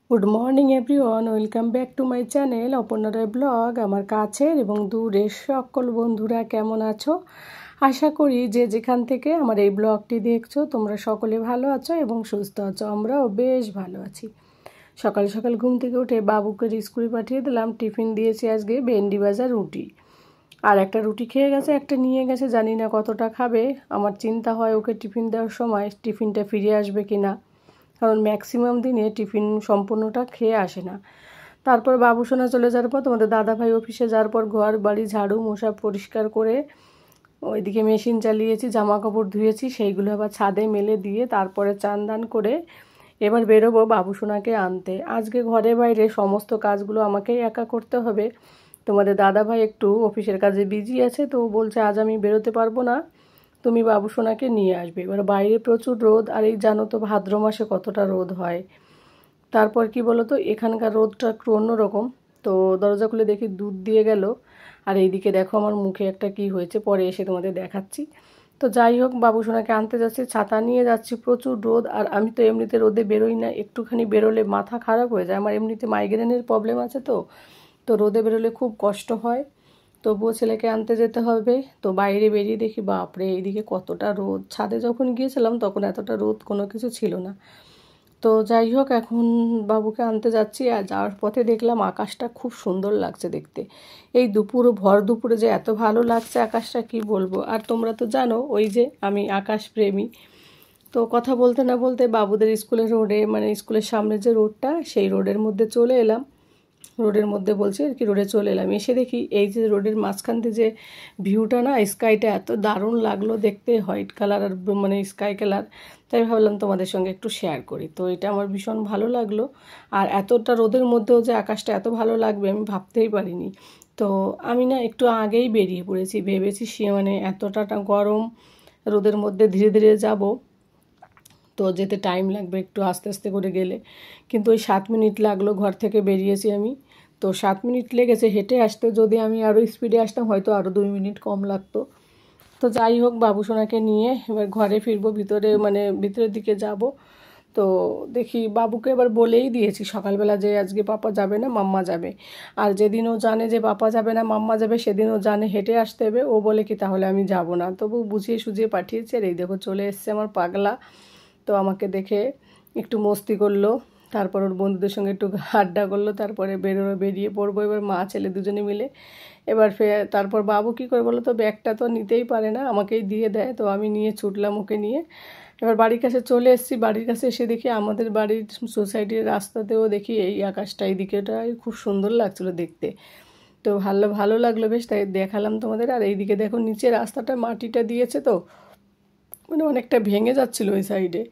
Good morning everyone, welcome back to my channel অপর্ণার blog. আমার কাছের এবং দূরের সকল বন্ধুরা কেমন আছো? আশা করি যে যেখান থেকে আমার এই ব্লগটি দেখছো তোমরা সকলে ভালো আছো এবং সুস্থ আছো। আমরাও বেশ ভালো আছি। সকাল সকাল ঘুম থেকে উঠে বাবুকে স্কুলে পাঠিয়ে দিলাম। টিফিন দিয়েছি আজকে ভেন্ডি ভাজা রুটি, আর একটা রুটি খেয়ে গেছে, একটা নিয়ে গেছে, জানি না কতটা খাবে। আমার চিন্তা হয় ওকে টিফিন দেওয়ার সময় টিফিনটা ফিরে আসবে কি না, কারণ ম্যাক্সিমাম দিনে টিফিন সম্পূর্ণটা খেয়ে আসে না। তারপর বাবুসোনা চলে যাওয়ার পর তোমাদের দাদাভাই অফিসে যাওয়ার পর ঘর বাড়ি ঝাড়ু মশা পরিষ্কার করে ওইদিকে মেশিন চালিয়েছি, জামা কাপড় ধুয়েছি, সেইগুলো আবার ছাদে মেলে দিয়ে তারপরে চান দান করে এবার বেরোবো বাবুসোনাকে আনতে। আজকে ঘরে বাইরে সমস্ত কাজগুলো আমাকেই একা করতে হবে। তোমাদের দাদাভাই একটু অফিসের কাজে বিজি আছে, তো বলছে আজ আমি বেরোতে পারবো না, তুমি বাবুসোনাকে নিয়ে আসবে। এবার বাইরে প্রচুর রোদ, আর এই জানো তো ভাদ্র মাসে কতটা রোদ হয়। তারপর কি বলো তো, এখানকার রোদটা একটু অন্যরকম। তো দরজা খুলে দেখি দুধ দিয়ে গেল, আর এইদিকে দেখো আমার মুখে একটা কি হয়েছে, পরে এসে তোমাদের দেখাচ্ছি। তো যাই হোক, বাবুসোনাকে আনতে যাচ্ছি, ছাতা নিয়ে যাচ্ছি, প্রচুর রোদ। আর আমি তো এমনিতে রোদে বেরোই না, একটুখানি বেরোলে মাথা খারাপ হয়ে যায়, আমার এমনিতে মাইগ্রেনের প্রবলেম আছে। তো রোদে বেরোলে খুব কষ্ট হয়, তবুও ছেলেকে আনতে যেতে হবে। তো বাইরে বেরিয়ে দেখি বাপরে এইদিকে কতটা রোদ। ছাদে যখন গিয়েছিলাম তখন এতটা রোদ কোনো কিছু ছিল না। তো যাই হোক, এখন বাবুকে আনতে যাচ্ছি, আর যাওয়ার পথে দেখলাম আকাশটা খুব সুন্দর লাগছে দেখতে। এই ভর দুপুরে যে এত ভালো লাগছে আকাশটা, কি বলবো। আর তোমরা তো জানো ওই যে আমি আকাশ প্রেমী। তো কথা বলতে না বলতে বাবুদের স্কুলের রোডে, মানে স্কুলের সামনে যে রোডটা, সেই রোডের মধ্যে চলে এলাম। রোডের মধ্যে বলছি আর কি, রোডে চলে এলাম। এসে দেখি এই যে রোডের মাঝখান থেকে যে ভিউটা, না স্কাইটা এত দারুণ লাগলো দেখতে, হোয়াইট কালার আর মানে স্কাই কালার। তাই ভাবলাম তোমাদের সঙ্গে একটু শেয়ার করি। তো এটা আমার ভীষণ ভালো লাগলো। আর এতটা রোদের মধ্যেও যে আকাশটা এত ভালো লাগবে আমি ভাবতেই পারিনি। তো আমি না একটু আগেই বেরিয়ে পড়েছি, ভেবেছি মানে এতটা গরম রোদের মধ্যে ধীরে ধীরে যাব, তো যেতে টাইম লাগবে একটু আস্তে আস্তে করে গেলে। কিন্তু ওই 7 মিনিট লাগলো, ঘর থেকে বেরিয়েছি আমি, তো 7 মিনিট লেগেছে হেঁটে আসতে। যদি আমি আরও স্পিডে আসতাম হয়তো আরও 2 মিনিট কম লাগতো। তো যাই হোক, বাবুসোনাকে নিয়ে এবার ঘরে ফিরবো, মানে ভিতরের দিকে যাব। তো দেখি বাবুকে এবার বলেই দিয়েছি সকালবেলা যে আজকে পাপা যাবে না, মাম্মা যাবে। আর যেদিন ও জানে যে পাপা যাবে না মাম্মা যাবে, সেদিন ও জানে হেঁটে আসতে হবে। ও বলে কি তাহলে আমি যাব না, তবু বুঝিয়ে সুঝিয়ে পাঠিয়েছে। আর এই দেখো চলে এসছে আমার পাগলা। তো আমাকে দেখে একটু মস্তি করলো, তারপর ওর বন্ধুদের সঙ্গে একটু আড্ডা করলো, তারপরে বেরিয়ে পড়বো এবার মা ছেলে দুজনে মিলে। এবার তারপর বাবু কী করে বলো তো, ব্যাগটা তো নিতেই পারে না, আমাকেই দিয়ে দেয়। তো আমি নিয়ে ছুটলাম ওকে নিয়ে। এবার বাড়ির কাছে চলে এসেছি। বাড়ির কাছে এসে দেখি আমাদের বাড়ির সোসাইটির রাস্তাতেও দেখি এই আকাশটা, এই দিকেটাই খুব সুন্দর লাগছিলো দেখতে। তো ভালো লাগলো বেশ, তাই দেখালাম তোমাদের। আর এইদিকে দেখো নিচে রাস্তাটা মাটিটা দিয়েছে, তো মানে অনেকটা ভেঙে যাচ্ছিলো ওই সাইডে।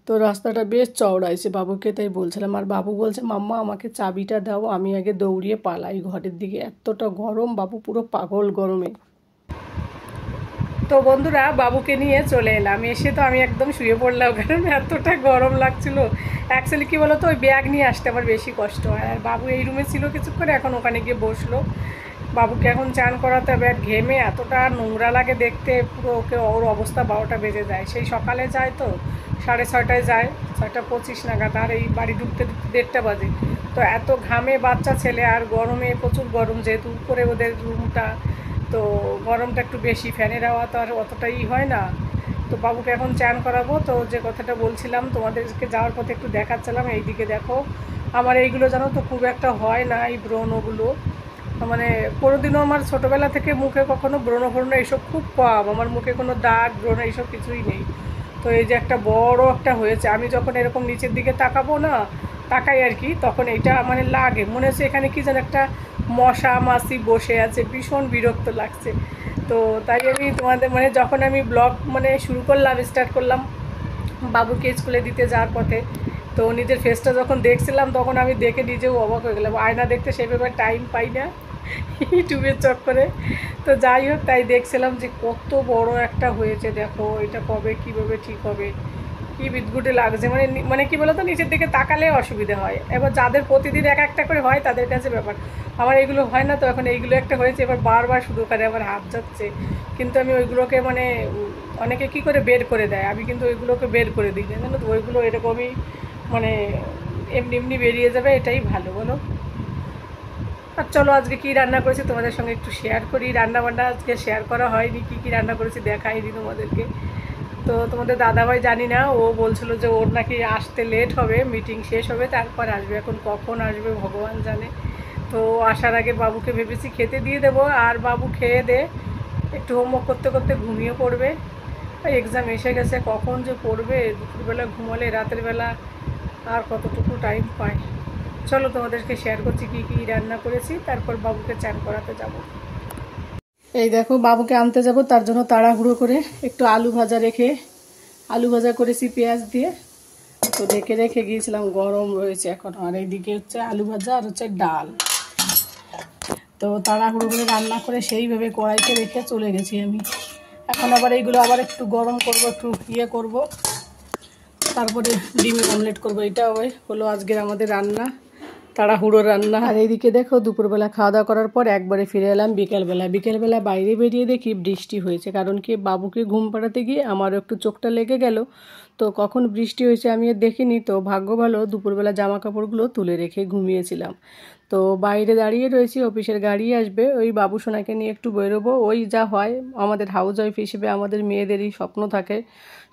তো রাস্তাটা বেশ চওড়া হয়েছে, বাবুকে তাই বলছিলাম। আর বাবু বলছে মাম্মা আমাকে চাবিটা দাও, আমি আগে দৌড়িয়ে পালাই ঘরের দিকে, এতটা গরম, বাবু পুরো পাগল গরমে। তো বন্ধুরা, বাবুকে নিয়ে চলে এলাম। এসে তো আমি একদম শুয়ে পড়লাম, কারণ এতটা গরম লাগছিলো। অ্যাকচুয়ালি কী বলো তো, ওই ব্যাগ নিয়ে আসতে আমার বেশি কষ্ট হয়। আর বাবু এই রুমে ছিল কিছুক্ষণ, এখন ওখানে গিয়ে বসলো। বাবুকে এখন চান করাতে হবে, আর ঘেমে এতটা নোংরা লাগে দেখতে, পুরো ওর অবস্থা 12টা বেজে যায়। সেই সকালে যায় তো 6:30টায় যায়, 6:25 নাগাদ, আর এই বাড়ি ঢুকতে ঢুকতে 1:30 বাজে। তো এত ঘামে বাচ্চা ছেলে, আর গরমে প্রচুর গরম, যেহেতু উপরে ওদের রুমটা, তো গরমটা একটু বেশি, ফ্যানের হাওয়া তো আর অতটাই হয় না। তো বাবুকে এখন চান করাবো। তো যে কথাটা বলছিলাম তোমাদেরকে, যাওয়ার পথে একটু দেখাচ্ছিলাম, এইদিকে দেখো আমার এইগুলো জানো তো খুব একটা হয় না, এই ব্রণগুলো। মানে কোনোদিনও আমার ছোটোবেলা থেকে মুখে কখনো ব্রণ এইসব খুব কম, আমার মুখে কোনো দাগ ব্রণ এইসব কিছুই নেই। তো এই যে একটা বড় একটা হয়েছে, আমি যখন এরকম নিচের দিকে তাকাই আর কি, তখন এইটা মানে লাগে, মনে হচ্ছে এখানে কি যেন একটা মশা মাছি বসে আছে, ভীষণ বিরক্ত লাগছে। তো তাই আমি তোমাদের মানে যখন আমি ব্লগ মানে স্টার্ট করলাম বাবুকে স্কুলে দিতে যাওয়ার পথে, তো নিজের ফেসটা যখন দেখছিলাম তখন আমি দেখে নিজেও অবাক হয়ে গেলাম। আয়না দেখতে সেভাবে টাইম পাই না ইউটিউবের চক্করে। তো যাই হোক, তাই দেখছিলাম যে কত বড় একটা হয়েছে, দেখো এটা কবে কীভাবে ঠিক হবে, কি বিদঘুটে লাগছে। মানে কি বলতো, নিচের দিকে তাকালে অসুবিধা হয়। এবার যাদের প্রতিদিন এক একটা করে হয় তাদের কাছে ব্যাপার, আমার এইগুলো হয় না। তো এখন এইগুলো একটা হয়েছে, এবার বারবার শুধু করে আমার হাত যাচ্ছে, কিন্তু আমি ওইগুলোকে মানে অনেকে কি করে বের করে দেয়, আমি কিন্তু ওইগুলোকে বের করে দিই না, জানো তো। ওইগুলো এরকমই মানে এমনি এমনি বেরিয়ে যাবে, এটাই ভালো বলো। আর চলো আজকে কী রান্না করেছি তোমাদের সঙ্গে একটু শেয়ার করি। রান্না বান্না আজকে শেয়ার করা হয়নি, কী রান্না করেছি দেখাইনি তোমাদেরকে। তো তোমাদের দাদাভাই জানি না, ও বলছিল যে ওর নাকি আসতে লেট হবে, মিটিং শেষ হবে তারপর আসবে, এখন কখন আসবে ভগবান জানে। তো আসার আগে বাবুকে ভেবেছি খেতে দিয়ে দেবো, আর বাবু খেয়ে দে একটু হোমওয়ার্ক করতে করতে ঘুমিয়ে পড়বে। এক্সাম এসে গেছে, কখন যে পড়বে, দুপুরবেলা ঘুমালে রাতের বেলা আর কতটুকু টাইম পায়। চলো তোমাদেরকে শেয়ার করছি কী রান্না করেছি, তারপর বাবুকে চান করাতে যাব। এই দেখো বাবুকে আনতে যাব, তার জন্য তাড়াহুড়ো করে একটু আলু ভাজা করেছি পেঁয়াজ দিয়ে, তো ঢেকে রেখে গিয়েছিলাম, গরম রয়েছে এখন। আর এইদিকে হচ্ছে আলু ভাজা আর হচ্ছে ডাল। তো তাড়াহুড়ো করে রান্না করে সেইভাবে কড়াইতে রেখে চলে গেছি আমি। এখন আবার এইগুলো আবার একটু গরম করব, একটু করব, তারপরে ডিমের অমলেট করব। এটা হলো আজকের আমাদের রান্না, তাড়াহুড়ো রান্না। আর এইদিকে দেখো দুপুরবেলা খাওয়া দাওয়া করার পর একবারে ফিরে এলাম বিকেলবেলা বাইরে বেরিয়ে দেখি বৃষ্টি হয়েছে। কারণ কি বাবুকে ঘুম পাড়াতে গিয়ে আমারও একটু চোখটা লেগে গেল, তো কখন বৃষ্টি হয়েছে আমি আর দেখিনি। তো ভাগ্য ভালো দুপুরবেলা জামা কাপড়গুলো তুলে রেখে ঘুমিয়েছিলাম। তো বাইরে দাঁড়িয়ে রয়েছি, অফিসের গাড়ি আসবে, ওই বাবু সোনাকে নিয়ে একটু বেরোবো। ওই যা হয় আমাদের হাউস ওয়াইফ হিসেবে আমাদের মেয়েদেরই স্বপ্ন থাকে,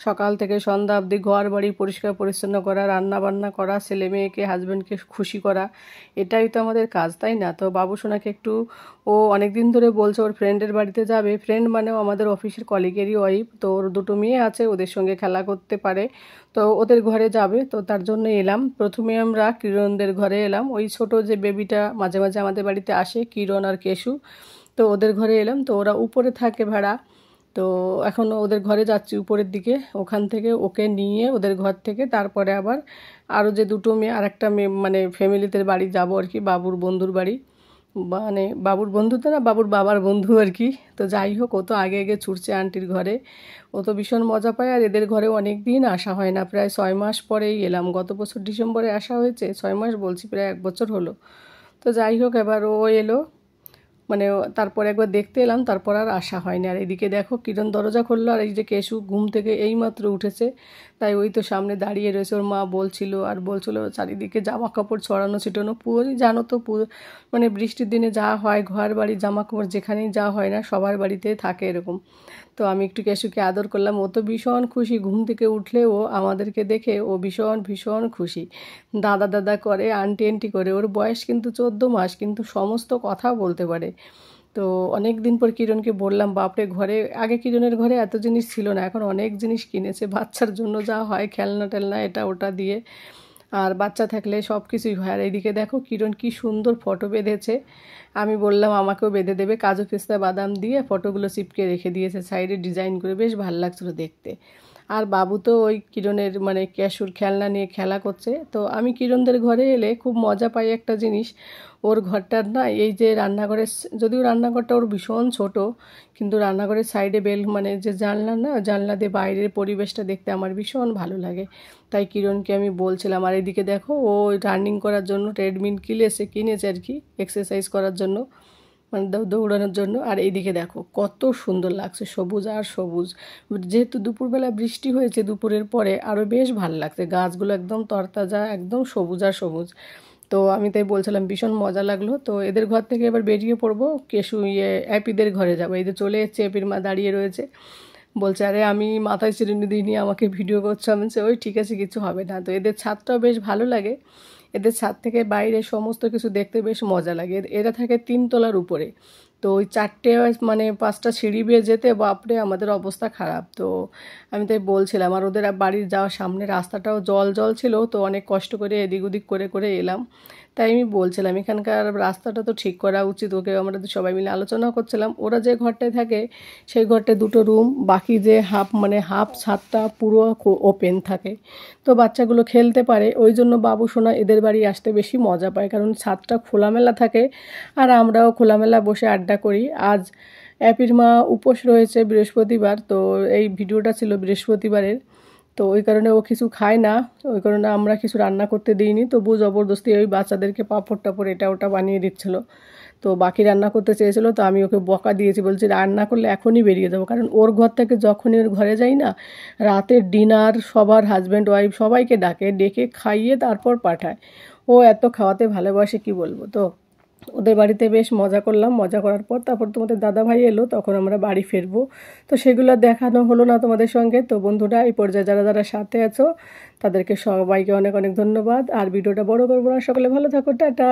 সকাল থেকে সন্ধ্যা অবধি ঘর বাড়ি পরিষ্কার পরিচ্ছন্ন করা, রান্না বান্না করা, ছেলে মেয়েকে হাজব্যান্ডকে খুশি করা, এটাই তো আমাদের কাজ, তাই না? তো বাবু সোনাকে একটু, ও অনেক দিন ধরে বলছে ওর ফ্রেন্ডের বাড়িতে যাবে। ফ্রেন্ড মানেও আমাদের অফিসের কলিগেরই ওয়াইফ, তো ওর দুটো মেয়ে আছে, ওদের সঙ্গে খেলা করতে পারে, তো ওদের ঘরে যাবে। তো তার জন্য এলাম। প্রথমে আমরা কিরণদের ঘরে এলাম, ওই ছোট যে বেবিটা মাঝে মাঝে আমাদের বাড়িতে আসে, কিরণ আর কেশু, তো ওদের ঘরে এলাম। তো ওরা উপরে থাকে ভাড়া, তো এখন ওদের ঘরে যাচ্ছি উপরের দিকে। ওখান থেকে ওকে নিয়ে ওদের ঘর থেকে তারপরে আবার আরও যে দুটো মেয়ে আর একটা মেয়ে মানে ফ্যামিলিতে বাড়ি যাব আর কি, বাবুর বন্ধুর বাড়ি, মানে বাবুর বন্ধু তো না, বাবুর বাবার বন্ধু আর কি। তো যাই হোক, ও তো আগে আগে ছুটছে আন্টির ঘরে, ও তো ভীষণ মজা পায়। আর এদের ঘরে অনেক দিন আসা হয় না, প্রায় 6 মাস পরেই এলাম। গত বছর ডিসেম্বরে আসা হয়েছে, 6 মাস বলছি, প্রায় 1 বছর হলো। তো যাই হোক, এবার ও এলো, মানে তারপর একবার দেখতে এলাম, তারপর আর আসা হয়নি। আর এদিকে দেখো কিরণ দরজা খুললো, আর এই যে কেশু ঘুম থেকে এইমাত্র উঠেছে, তাই ওই তো সামনে দাঁড়িয়ে রয়েছে। ওর মা বলছিল চারিদিকে জামা কাপড় ছড়ানো ছিটানো, পুরোই জানো তো মানে বৃষ্টির দিনে যা হয়, ঘর বাড়ি জামা কাপড় যেখানেই যা হয় না, সবার বাড়িতে থাকে এরকম। তো আমি একটু কেশুকে আদর করলাম, ও তো ভীষণ খুশি, ঘুম থেকে উঠলে ও আমাদেরকে দেখে ও ভীষণ ভীষণ খুশি, দাদা দাদা করে, আন্টি আন্টি করে। ওর বয়স কিন্তু 14 মাস, কিন্তু সমস্ত কথা বলতে পারে। তো অনেক দিন পর কিরণকে বললাম, বাপরে, ঘরে আগে কিরণের ঘরে এত জিনিস ছিল না, এখন অনেক জিনিস কিনেছে বাচ্চার জন্য, যা হয় খেলনা টেলনা এটা ওটা দিয়ে, আর বাচ্চা থাকলে সব কিছুই হয়। আর এইদিকে দেখো কিরণ কি সুন্দর ফটো বেঁধেছে, আমি বললাম আমাকেও বেঁধে দেবে, কাজু পেস্তা বাদাম দিয়ে ফটোগুলো চিপকে রেখে দিয়েছে সাইডে ডিজাইন করে, বেশ ভালো লাগছিলো দেখতে। আর বাবু তো ওই কিরণের মানে ক্যাশুর খেলনা নিয়ে খেলা করছে। তো আমি কিরণদের ঘরে এলে খুব মজা পাই একটা জিনিস, ওর ঘরটার না, এই যে রান্নাঘরের, যদিও রান্নাঘরটা ওর ভীষণ ছোট, কিন্তু রান্নাঘরের সাইডে মানে যে জানলা না, জানলা দিয়ে বাইরের পরিবেশটা দেখতে আমার ভীষণ ভালো লাগে। তাই কিরণকে আমি বলছিলাম। আর এদিকে দেখো ও রানিং করার জন্য ট্রেডমিল কিনেছে আর কি, এক্সারসাইজ করার জন্য, মানে দৌড়ানোর জন্য। আর এইদিকে দেখো কত সুন্দর লাগছে, সবুজ আর সবুজ। যেহেতু দুপুরবেলা বৃষ্টি হয়েছে, দুপুরের পরে আরও বেশ ভালো লাগছে, গাছগুলো একদম তরতাজা, একদম সবুজ আর সবুজ। তো আমি তাই বলছিলাম ভীষণ মজা লাগলো। তো এদের ঘর থেকে এবার বেরিয়ে পড়বো, অ্যাপিদের ঘরে যাবো। এই যে চলে এসছে, অ্যাপির মা দাঁড়িয়ে রয়েছে, বলছে আরে আমি মাথায় চিরুনি দিইনি, আমাকে ভিডিও করছো। আমি বলছি ওই ঠিক আছে, কিছু হবে না। তো এদের ছাদটাও বেশ ভালো লাগে, এদের ছাদ থেকে বাইরে সমস্ত কিছু দেখতে বেশ মজা লাগে। এরা থাকে 3 তলার উপরে, তো ওই 4টে মানে 5টা সিঁড়ি বেয়ে যেতে বাপরে আমাদের অবস্থা খারাপ। তো আমি তাই বলছিলাম, আর ওদের বাড়ির যাওয়ার সামনে রাস্তাটাও জল জল ছিল, তো অনেক কষ্ট করে এদিক ওদিক করে করে এলাম। তাই আমি বলছিলাম এখানকার রাস্তাটা তো ঠিক করা উচিত, ওকে আমরা তো সবাই মিলে আলোচনা করছিলাম। ওরা যে ঘরটায় থাকে সেই ঘরটায় 2টো রুম, বাকি যে হাফ ছাদটা পুরো ওপেন থাকে, তো বাচ্চাগুলো খেলতে পারে। ওই জন্য বাবু সোনা এদের বাড়ি আসতে বেশি মজা পায়, কারণ ছাদটা খোলামেলা থাকে, আর আমরাও খোলামেলা বসে আড্ডা করি। আজ অ্যাপির মা উপোস রয়েছে বৃহস্পতিবার, তো এই ভিডিওটা ছিল বৃহস্পতিবারের, তো ওই কারণে ও কিছু খায় না, ওই কারণে আমরা কিছু রান্না করতে দিইনি, তবু জবরদস্তি ওই বাচ্চাদেরকে পাঁপড় টাপড় এটা ওটা বানিয়ে দিচ্ছিলো। তো বাকি রান্না করতে চেয়েছিলো, তো আমি ওকে বকা দিয়েছি, বলছি রান্না করলে এখনই বেরিয়ে যাবো, কারণ ওর ঘর থেকে যখনই ওর ঘরে যাই না, রাতের ডিনার সবার হাজব্যান্ড ওয়াইফ সবাইকে ডেকে খাইয়ে তারপর পাঠায়। ও এত খাওয়াতে ভালোবাসে কি বলবো। তো ওদের বাড়িতে বেশ মজা করলাম, মজা করার পর তারপর তোমাদের দাদাভাই এলো, তখন আমরা বাড়ি ফিরবো। তো সেগুলো দেখানো হলো না তোমাদের সঙ্গে। তো বন্ধুরা, এই পর্যায়ে যারা যারা সাথে আছো তাদেরকে সবাইকে অনেক অনেক ধন্যবাদ। আর ভিডিওটা বড় করবো না, সকলে ভালো থাকো, টাটা।